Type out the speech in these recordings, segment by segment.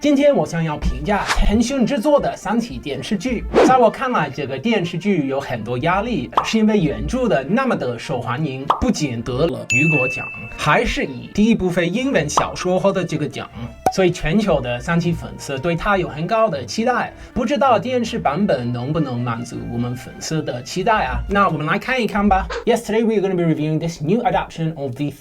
今天我想要评价腾讯制作的3体电视剧。在我看来，这个电视剧有很多压力，是因为原著的那么的受欢迎，不仅得了雨果奖，还是以第一部非英文小说获得这个奖。所以全球的3体粉丝对它有很高的期待，不知道电视版本能不能满足我们粉丝的期待啊？那我们来看一看吧。Yes, today we are going to be reviewing this new adaptation of the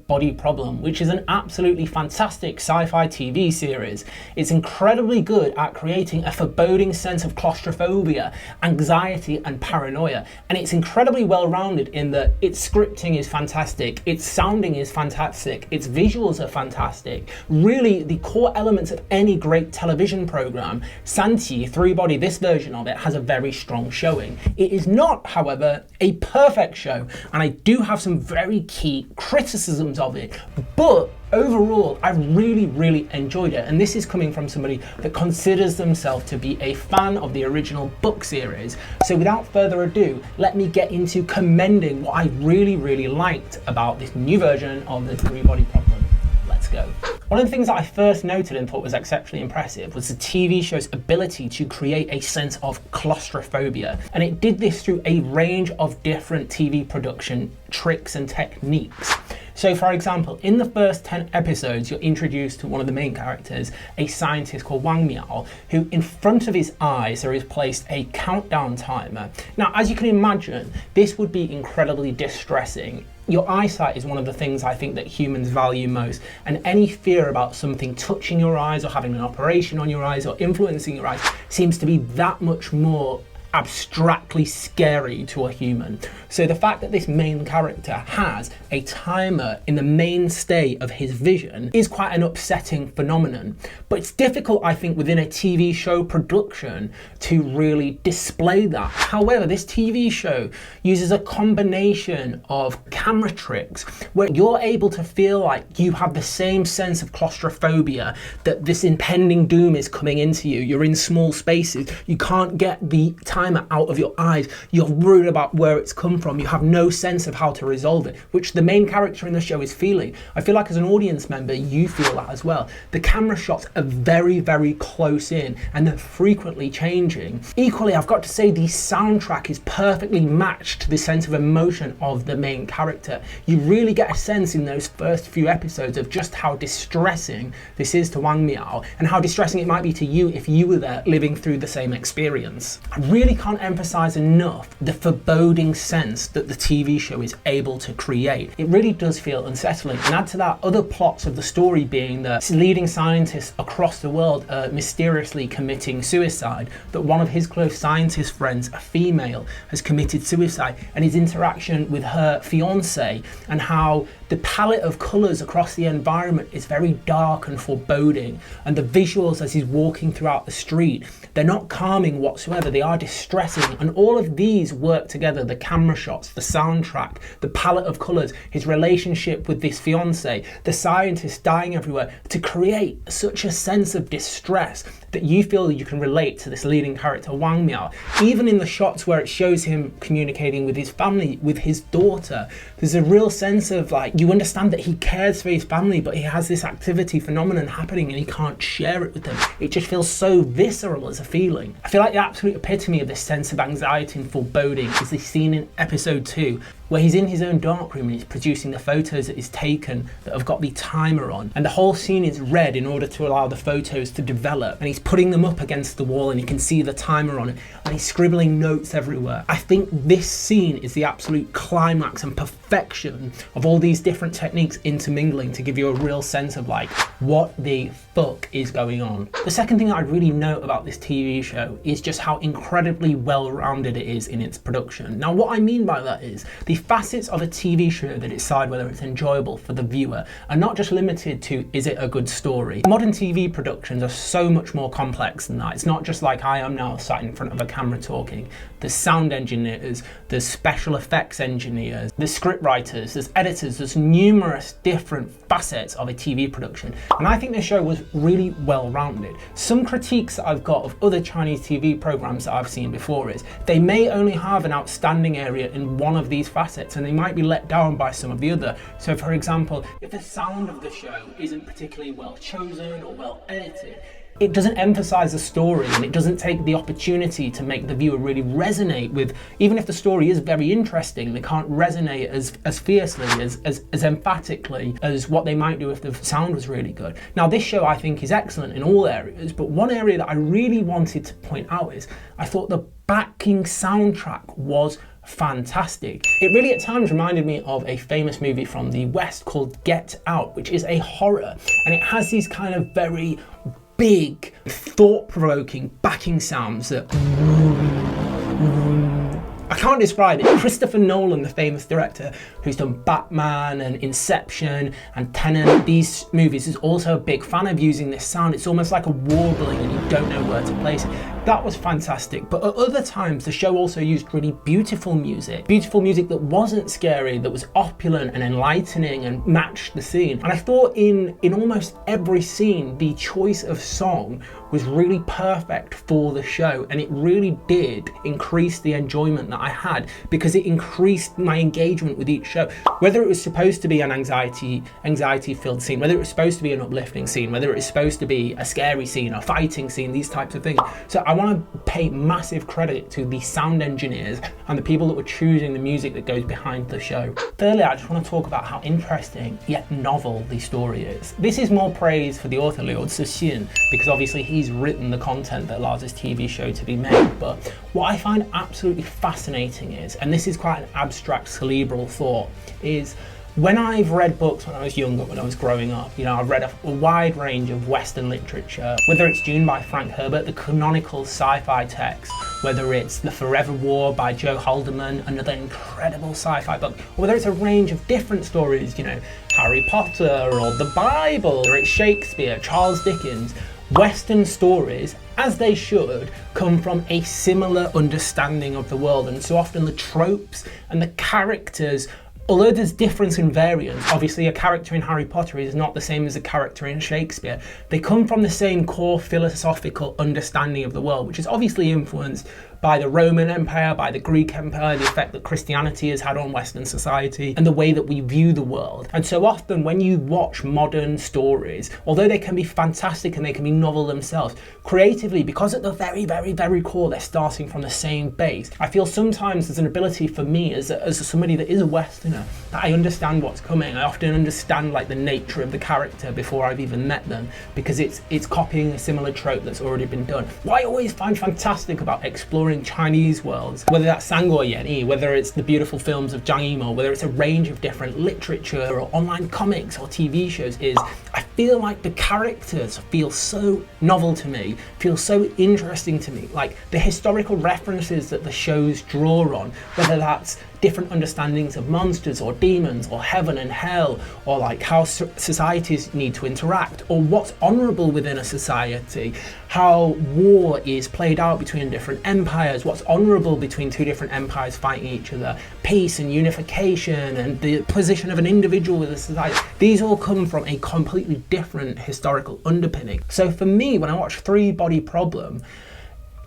bodyproblem, which is an absolutely fantastic sci-fi TV series. It's incredibly good at creating a foreboding sense of claustrophobia, anxiety, and paranoia, and it's incredibly well-rounded in that its scripting is fantastic, its sounding is fantastic, its visuals are fantastic. Really, the core elements of any great television program, 三体 3-body, this version of it, has a very strong showing. It is not, however, a perfect show, and I do have some very key criticisms of it, but overall, I really enjoyed it, and this is coming from somebody that considers themselves to be a fan of the original book series. So without further ado, let me get into commending what I really liked about this new version of the three-body problem. Let's go. One of the things that I first noted and thought was exceptionally impressive was the TV show's ability to create a sense of claustrophobia, and it did this through a range of different TV production tricks and techniques. So for example, in the first 10 episodes, you're introduced to one of the main characters, a scientist called Wang Miao, who in front of his eyes there is placed a countdown timer. Now, as you can imagine, this would be incredibly distressing. Your eyesight is one of the things I think that humans value most, and any fear about something touching your eyes or having an operation on your eyes or influencing your eyes seems to be that much more abstractly scary to a human. So the fact that this main character has a timer in the mainstay of his vision is quite an upsetting phenomenon. But it's difficult, I think, within a TV show production to really display that. However, this TV show uses a combination of camera tricks where you're able to feel like you have the same sense of claustrophobia, that this impending doom is coming into you. You're in small spaces. You can't get the timer out of your eyes. You're worried about where it's come from. You have no sense of how to resolve it, which the main character in the show is feeling. I feel like as an audience member, you feel that as well. The camera shots are very close in, and they're frequently changing. Equally, I've got to say the soundtrack is perfectly matched to the sense of emotion of the main character. You really get a sense in those first few episodes of just how distressing this is to Wang Miao, and how distressing it might be to you if you were there living through the same experience. I really can't emphasize enough the foreboding sense that the TV show is able to create. It really does feel unsettling, and add to that other plots of the story being that leading scientists across the world are mysteriously committing suicide, that one of his close scientist friends, a female, has committed suicide, and his interaction with her fiance, and how the palette of colours across the environment is very dark and foreboding, and the visuals as he's walking throughout the street, they're not calming whatsoever, they are distressing, and all of these work together, the camera shots, the soundtrack, the palette of colours, his relationship with this fiance, the scientist dying everywhere, to create such a sense of distress that you feel you can relate to this leading character, Wang Miao. Even in the shots where it shows him communicating with his family, with his daughter, there's a real sense of like, you understand that he cares for his family, but he has this activity phenomenon happening and he can't share it with them. It just feels so visceral as a feeling. I feel like the absolute epitome of this sense of anxiety and foreboding is the scene in episode 2 where he's in his own darkroom and he's producing the photos that he's taken that have got the timer on, and the whole scene is red in order to allow the photos to develop, and he's putting them up against the wall and you can see the timer on it, and he's scribbling notes everywhere. I think this scene is the absolute climax and perfection of all these different techniques intermingling to give you a real sense of like, what the fuck is going on. The second thing I really note about this TV show is just how incredibly well-rounded it is in its production. Now, what I mean by that is the facets of a TV show that decide whether it's enjoyable for the viewer are not just limited to, is it a good story? Modern TV productions are so much more complex than that. It's not just like I am now sat in front of a camera talking. There's sound engineers, there's special effects engineers, there's script writers, there's editors, there's numerous different facets of a TV production. And I think this show was really well-rounded. Some critiques that I've got of other Chinese TV programs that I've seen before is they may only have an outstanding area in one of these facets and they might be let down by some of the other. So for example, if the sound of the show isn't particularly well chosen or well edited, it doesn't emphasize the story, and it doesn't take the opportunity to make the viewer really resonate with, even if the story is very interesting, they can't resonate as fiercely, as emphatically as what they might do if the sound was really good. Now, this show I think is excellent in all areas, but one area that I really wanted to point out is I thought the backing soundtrack was fantastic. It really at times reminded me of a famous movie from the West called Get Out, which is a horror, and it has these kind of very big, thought-provoking backing sounds that I can't describe it. Christopher Nolan, the famous director who's done Batman and Inception and Tenet, these movies, is also a big fan of using this sound. It's almost like a warbling and you don't know where to place it. That was fantastic. But at other times, the show also used really beautiful music that wasn't scary, that was opulent and enlightening and matched the scene. And I thought in almost every scene, the choice of song was really perfect for the show, and it really did increase the enjoyment that I had, because it increased my engagement with each show. Whether it was supposed to be an anxiety-filled scene, whether it was supposed to be an uplifting scene, whether it was supposed to be a scary scene, a fighting scene, these types of things. So I want to pay massive credit to the sound engineers and the people that were choosing the music that goes behind the show. Thirdly, I just want to talk about how interesting yet novel the story is. This is more praise for the author Liu Cixin, because obviously he's written the content that allows this TV show to be made. But what I find absolutely fascinating is, and this is quite an abstract cerebral thought, is when I've read books when I was younger, when I was growing up, you know, I've read a wide range of Western literature, whether it's Dune by Frank Herbert, the canonical sci-fi text, whether it's The Forever War by Joe Haldeman, another incredible sci-fi book, or whether it's a range of different stories, you know, Harry Potter or the Bible, or it's Shakespeare, Charles Dickens. Western stories, as they should, come from a similar understanding of the world, and so often the tropes and the characters, although there's difference in variance, obviously a character in Harry Potter is not the same as a character in Shakespeare, they come from the same core philosophical understanding of the world, which is obviously influenced by the Roman Empire, by the Greek Empire, the effect that Christianity has had on Western society, and the way that we view the world. And so often when you watch modern stories, although they can be fantastic and they can be novel themselves, creatively, because at the very, very, very core, they're starting from the same base, I feel sometimes there's an ability for me as somebody that is a Westerner, that I understand what's coming. I often understand like the nature of the character before I've even met them, because it's copying a similar trope that's already been done. What I always find fantastic about exploring Chinese worlds, whether that's Sangguo Yanyi, whether it's the beautiful films of Zhang Yimou, whether it's a range of different literature or online comics or TV shows, is I feel like the characters feel so novel to me, feel so interesting to me. Like the historical references that the shows draw on, whether that's different understandings of monsters or demons or heaven and hell, or like how societies need to interact, or what's honorable within a society, how war is played out between different empires, what's honorable between two different empires fighting each other, peace and unification, and the position of an individual within a society. These all come from a completely different historical underpinning. So for me, when I watch Three Body Problem,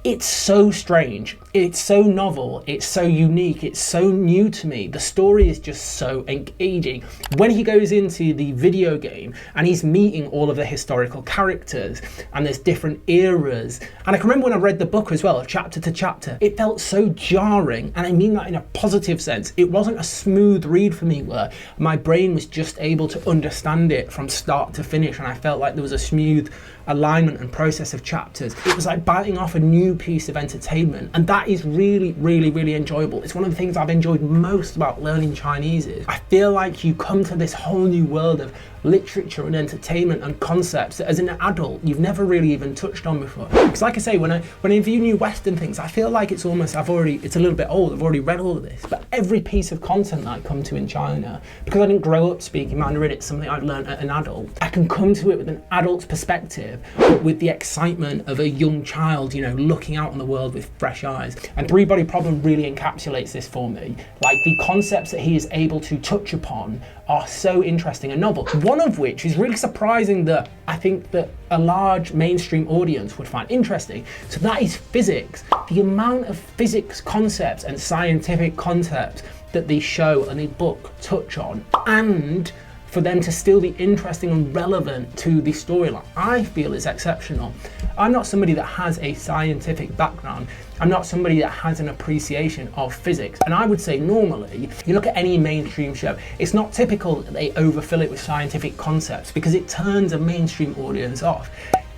it's so strange, it's so novel, it's so unique, it's so new to me. The story is just so engaging. When he goes into the video game and he's meeting all of the historical characters and there's different eras, and I can remember when I read the book as well, chapter to chapter, it felt so jarring, and I mean that in a positive sense. It wasn't a smooth read for me where my brain was just able to understand it from start to finish, and I felt like there was a smooth alignment and process of chapters. It was like biting off a new piece of entertainment, and that is really, really, really enjoyable. It's one of the things I've enjoyed most about learning Chinese. Is I feel like you come to this whole new world of literature and entertainment and concepts that as an adult you've never really even touched on before. Because like I say, when I view new Western things, I feel like it's almost it's a little bit old, I've already read all of this. But every piece of content that I come to in China, because I didn't grow up speaking Mandarin, it's something I've learned as an adult, I can come to it with an adult's perspective, but with the excitement of a young child, you know, looking out on the world with fresh eyes. And Three Body Problem really encapsulates this for me. Like the concepts that he is able to touch upon are so interesting and novel. One of which is really surprising that I think that a large mainstream audience would find interesting. So that is physics. The amount of physics concepts and scientific concepts that the show and the book touch on, and for them to still be interesting and relevant to the storyline, I feel is exceptional. I'm not somebody that has a scientific background. I'm not somebody that has an appreciation of physics. And I would say normally, if you look at any mainstream show, it's not typical that they overfill it with scientific concepts because it turns a mainstream audience off.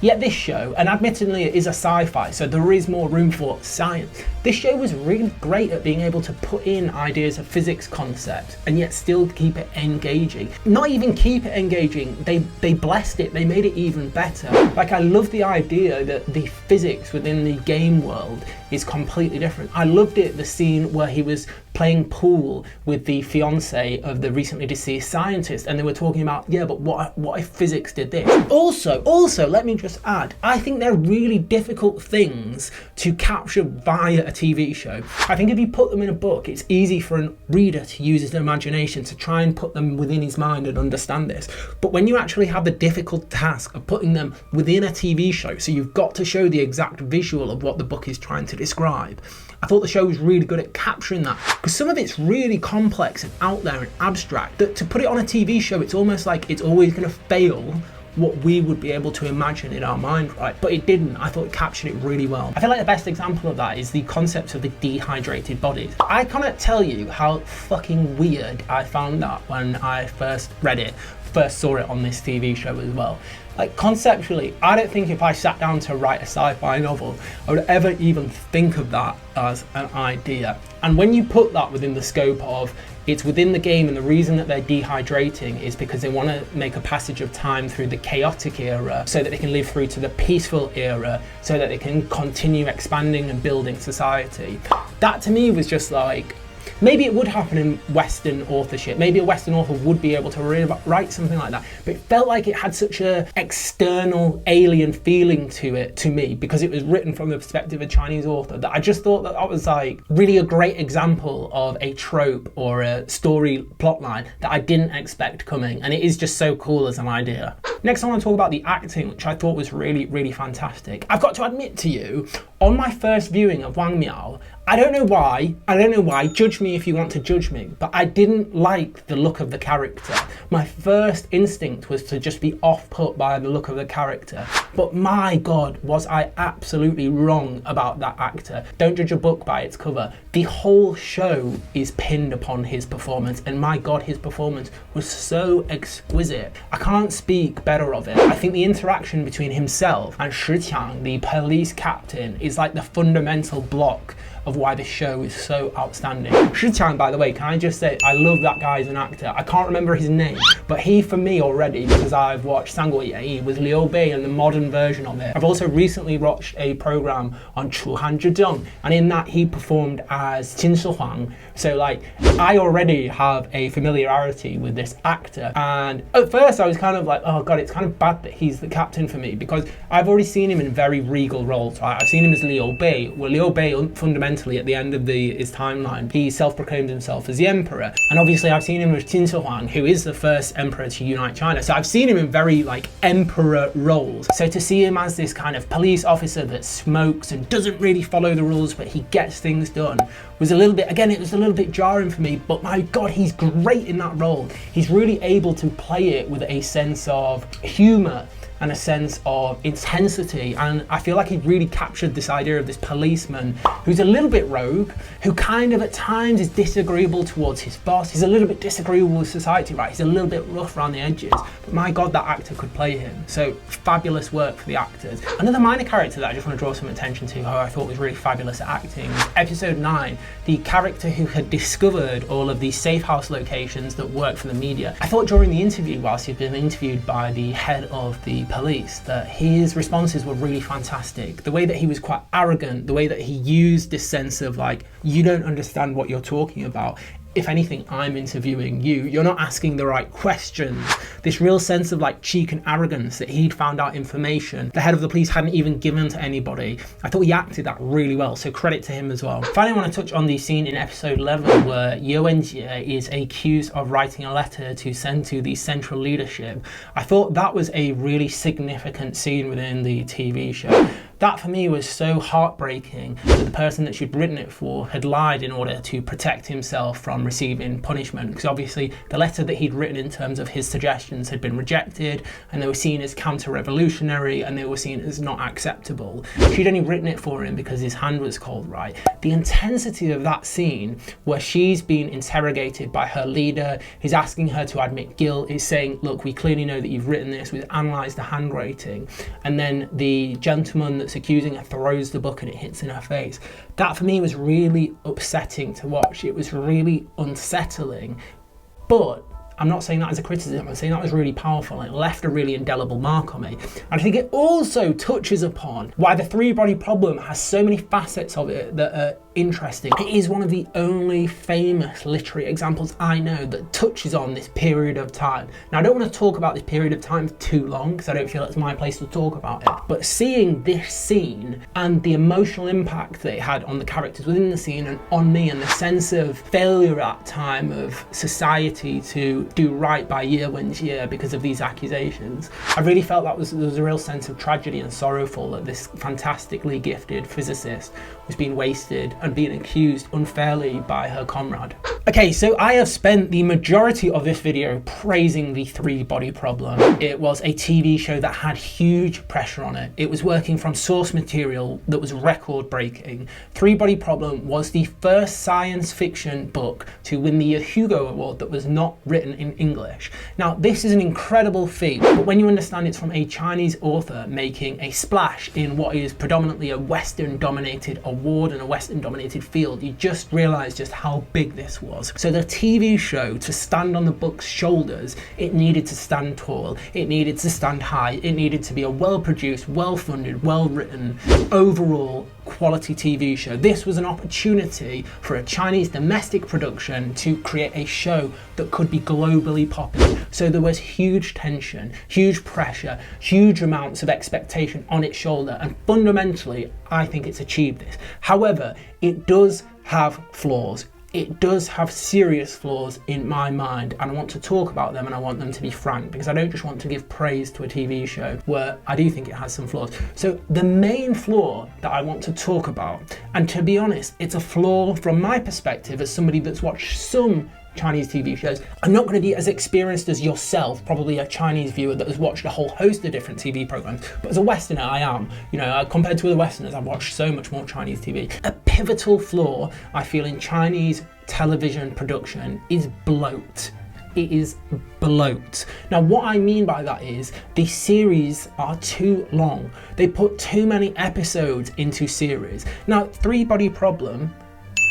Yet this show, and admittedly it is a sci-fi, so there is more room for science, this show was really great at being able to put in ideas of physics concepts and yet still keep it engaging. Not even keep it engaging, they blessed it, they made it even better. Like, I love the idea that the physics within the game world is completely different. I loved it, the scene where he was playing pool with the fiance of the recently deceased scientist, and they were talking about, yeah, but what if physics did this? Also, let me just add, I think they're really difficult things to capture via a TV show. I think if you put them in a book, it's easy for a reader to use his imagination to try and put them within his mind and understand this. But when you actually have the difficult task of putting them within a TV show, so you've got to show the exact visual of what the book is trying to describe, I thought the show was really good at capturing that, because some of it's really complex and out there and abstract, that to put it on a TV show, it's almost like it's always going to fail what we would be able to imagine in our mind, right? But it didn't. I thought it captured it really well. I feel like the best example of that is the concept of the dehydrated bodies. I cannot tell you how fucking weird I found that when I first saw it on this TV show as well. Like, conceptually, I don't think if I sat down to write a sci-fi novel, I would ever even think of that as an idea. And when you put that within the scope of it's within the game, and the reason that they're dehydrating is because they want to make a passage of time through the chaotic era so that they can live through to the peaceful era so that they can continue expanding and building society. That to me was just like, maybe it would happen in Western authorship. Maybe a Western author would be able to write something like that. But it felt like it had such a external, alien feeling to it, to me, because it was written from the perspective of a Chinese author, that I just thought that that was like really a great example of a trope or a story plotline that I didn't expect coming. And it is just so cool as an idea. Next, I want to talk about the acting, which I thought was really, really fantastic. I've got to admit to you, on my first viewing of Wang Miao, I don't know why, judge me if you want to judge me, but I didn't like the look of the character. My first instinct was to just be off-put by the look of the character, but my God, was I absolutely wrong about that actor. Don't judge a book by its cover. The whole show is pinned upon his performance, and my God, his performance was so exquisite. I can't speak better of it. I think the interaction between himself and Shi Qiang, the police captain, is like the fundamental block of why this show is so outstanding. Shi Qiang, by the way, can I just say, I love that guy as an actor. I can't remember his name, but he, for me already, because I've watched Sanguo Ye, was Liu Bei and the modern version of it. I've also recently watched a program on Chu Han Zhizheng, and in that he performed as Qin Shi Huang. So like, I already have a familiarity with this actor. And at first I was kind of like, oh God, it's kind of bad that he's the captain for me, because I've already seen him in very regal roles. Right? I've seen him as Liu Bei. Well, Liu Bei fundamentally at the end of his timeline, he self-proclaimed himself as the emperor. And obviously I've seen him as Qin Shi Huang, who is the first emperor to unite China. So I've seen him in very like emperor roles. So to see him as this kind of police officer that smokes and doesn't really follow the rules, but he gets things done, was a little bit, again, it was a little bit jarring for me, but my God, he's great in that role. He's really able to play it with a sense of humor and a sense of intensity, and I feel like he really captured this idea of this policeman who's a little bit rogue, who kind of at times is disagreeable towards his boss. He's a little bit disagreeable with society, right? He's a little bit rough around the edges, but my God, that actor could play him. So fabulous work for the actors. Another minor character that I just want to draw some attention to, who I thought was really fabulous at acting, was episode 9, the character who had discovered all of these safe house locations that work for the media. I thought during the interview, whilst he'd been interviewed by the head of the police, that his responses were really fantastic. The way that he was quite arrogant, the way that he used this sense of like, you don't understand what you're talking about. If anything, I'm interviewing you. You're not asking the right questions. This real sense of like cheek and arrogance that he'd found out information the head of the police hadn't even given to anybody. I thought he acted that really well, so credit to him as well. Finally, I want to touch on the scene in episode 11 where Yuanjie is accused of writing a letter to send to the central leadership. I thought that was a really significant scene within the TV show. That for me was so heartbreaking that the person that she'd written it for had lied in order to protect himself from receiving punishment, because obviously the letter that he'd written in terms of his suggestions had been rejected, and they were seen as counter-revolutionary, and they were seen as not acceptable. She'd only written it for him because his hand was cold, right? The intensity of that scene where she's being interrogated by her leader, he's asking her to admit guilt, he's saying, look, we clearly know that you've written this, we've analysed the handwriting, and then the gentleman that's accusing her throws the book and it hits in her face. That for me was really upsetting to watch. It was really unsettling, but I'm not saying that as a criticism, I'm saying that was really powerful. It left a really indelible mark on me. And I think it also touches upon why the three-body problem has so many facets of it that are interesting. It is one of the only famous literary examples I know that touches on this period of time. Now, I don't want to talk about this period of time for too long because I don't feel it's my place to talk about it. But seeing this scene and the emotional impact that it had on the characters within the scene and on me, and the sense of failure at that time of society to do right by Year Wins Year because of these accusations, I really felt that there was a real sense of tragedy and sorrowful that this fantastically gifted physicist was being wasted and being accused unfairly by her comrade. Okay, so I have spent the majority of this video praising the three-body problem. It was a TV show that had huge pressure on it. It was working from source material that was record-breaking. Three-body problem was the first science fiction book to win the Hugo Award that was not written in English. Now, this is an incredible feat, but when you understand it's from a Chinese author making a splash in what is predominantly a Western-dominated award and a Western-dominated field, you just realize just how big this was. So the TV show, to stand on the book's shoulders, it needed to stand tall, it needed to stand high, it needed to be a well-produced, well-funded, well-written, overall quality TV show. This was an opportunity for a Chinese domestic production to create a show that could be globally popular. So there was huge tension, huge pressure, huge amounts of expectation on its shoulder, and fundamentally, I think it's achieved this. However, it does have flaws. It does have serious flaws in my mind, and I want to talk about them, and I want them to be frank, because I don't just want to give praise to a TV show where I do think it has some flaws. So the main flaw that I want to talk about, and to be honest, it's a flaw from my perspective as somebody that's watched some Chinese TV shows. I'm not going to be as experienced as yourself, probably a Chinese viewer that has watched a whole host of different TV programs, but as a Westerner I am. You know, compared to other Westerners, I've watched so much more Chinese TV. A pivotal flaw I feel in Chinese television production is bloat. It is bloat. Now, what I mean by that is the series are too long. They put too many episodes into series. Now, Three-Body Problem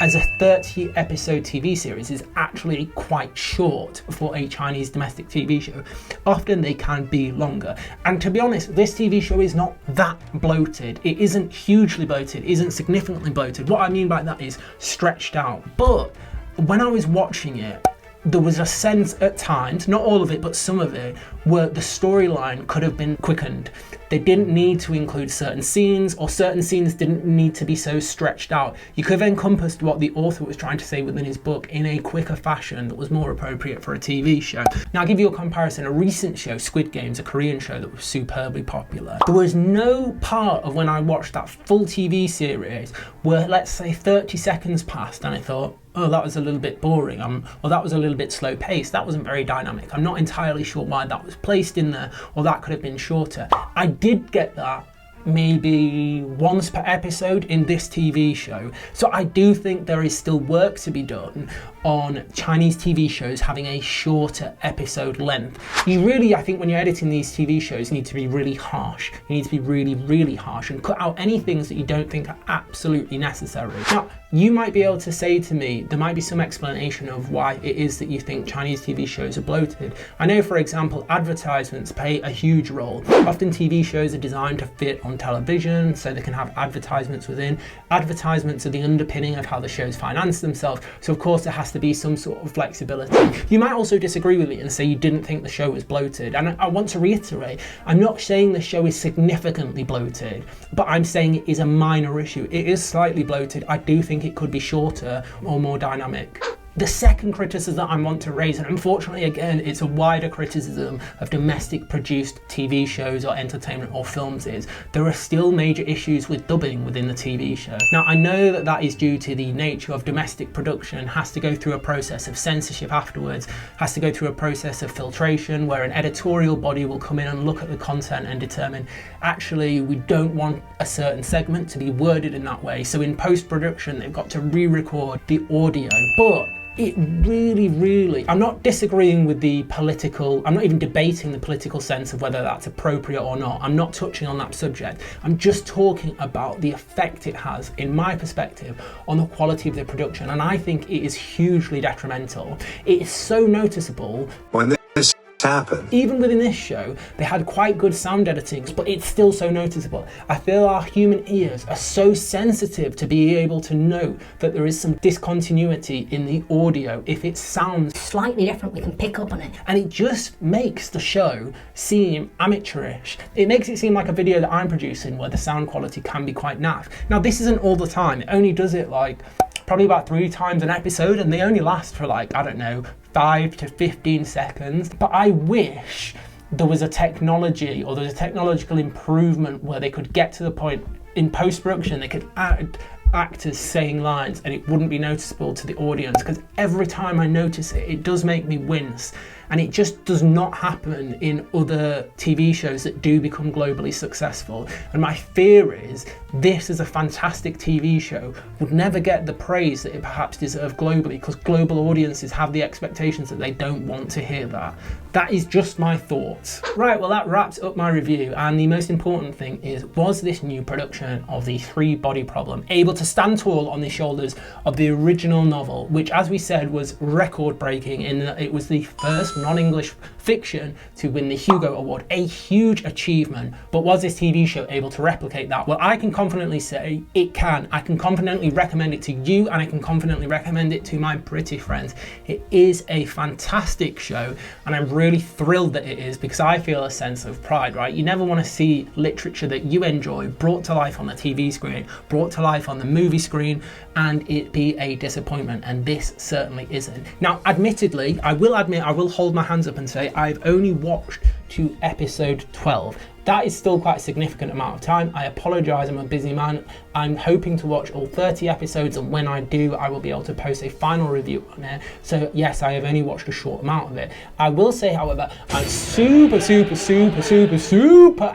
as a 30-episode TV series is actually quite short for a Chinese domestic TV show. Often they can be longer. And to be honest, this TV show is not that bloated. It isn't hugely bloated, it isn't significantly bloated. What I mean by that is stretched out. But when I was watching it, there was a sense at times, not all of it, but some of it, where the storyline could have been quickened. They didn't need to include certain scenes, or certain scenes didn't need to be so stretched out. You could have encompassed what the author was trying to say within his book in a quicker fashion that was more appropriate for a TV show. Now, I'll give you a comparison. A recent show, Squid Games, a Korean show that was superbly popular. There was no part of when I watched that full TV series where, let's say, 30 seconds passed and I thought, oh, that was a little bit boring, or that was a little bit slow paced, that wasn't very dynamic. I'm not entirely sure why that was placed in there, or that could have been shorter. I did get that maybe once per episode in this TV show. So I do think there is still work to be done on Chinese TV shows having a shorter episode length. You really, I think when you're editing these TV shows, you need to be really harsh. You need to be really, really harsh and cut out any things that you don't think are absolutely necessary. Now, you might be able to say to me, there might be some explanation of why it is that you think Chinese TV shows are bloated. I know, for example, advertisements play a huge role. Often TV shows are designed to fit on television, so they can have advertisements within. Advertisements are the underpinning of how the shows finance themselves, so of course there has to be some sort of flexibility. You might also disagree with me and say you didn't think the show was bloated, and I want to reiterate, I'm not saying the show is significantly bloated, but I'm saying it is a minor issue. It is slightly bloated. I do think it could be shorter or more dynamic. The second criticism I want to raise, and unfortunately again it's a wider criticism of domestic produced TV shows or entertainment or films, is there are still major issues with dubbing within the TV show. Now I know that that is due to the nature of domestic production, has to go through a process of censorship afterwards, has to go through a process of filtration where an editorial body will come in and look at the content and determine actually we don't want a certain segment to be worded in that way. So in post-production they've got to re-record the audio. But it really, I'm not disagreeing with the political, I'm not even debating the political sense of whether that's appropriate or not. I'm not touching on that subject. I'm just talking about the effect it has, in my perspective, on the quality of the production. And I think it is hugely detrimental. It is so noticeable. When this happened, even within this show, they had quite good sound editing, but it's still so noticeable. I feel our human ears are so sensitive to be able to know that there is some discontinuity in the audio. If it sounds slightly different, we can pick up on it. And it just makes the show seem amateurish. It makes it seem like a video that I'm producing where the sound quality can be quite naff. Now this isn't all the time, it only does it like probably about 3 times an episode, and they only last for like, I don't know, 5 to 15 seconds. But I wish there was a technology or there's a technological improvement where they could get to the point in post-production they could add actors saying lines and it wouldn't be noticeable to the audience, because every time I notice it, it does make me wince. And it just does not happen in other TV shows that do become globally successful. And my fear is this is a fantastic TV show would never get the praise that it perhaps deserved globally, because global audiences have the expectations that they don't want to hear that. That is just my thoughts. Right, well that wraps up my review, and the most important thing is, was this new production of the bodyproblem able to stand tall on the shoulders of the original novel, which as we said was record-breaking in that it was the first non-English fiction to win the Hugo Award, a huge achievement. But was this TV show able to replicate that? Well, I can confidently say it can. I can confidently recommend it to you, and I can confidently recommend it to my British friends. It is a fantastic show, and I'm really thrilled that it is, because I feel a sense of pride, right? You never want to see literature that you enjoy brought to life on the TV screen, brought to life on the movie screen, and it be a disappointment, and this certainly isn't. Now, admittedly, I will admit, I will hold my hands up and say I've only watched to episode 12. That is still quite a significant amount of time. I apologise, I'm a busy man. I'm hoping to watch all 30 episodes, and when I do, I will be able to post a final review on it. So yes, I have only watched a short amount of it. I will say, however, I'm super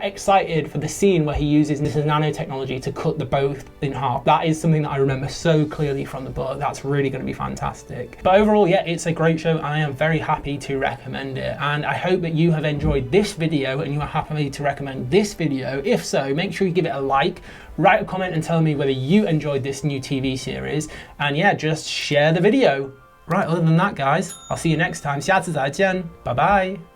excited for the scene where he uses this nanotechnology to cut the boat in half. That is something that I remember so clearly from the book. That's really going to be fantastic. But overall, yeah, it's a great show, and I am very happy to recommend it. And I hope that you have enjoyed this video and you are happy to recommend this video. If so, make sure you give it a like, write a comment and tell me whether you enjoyed this new TV series, and yeah, just share the video. Right, other than that guys, I'll see you next time. 下次再见, bye bye.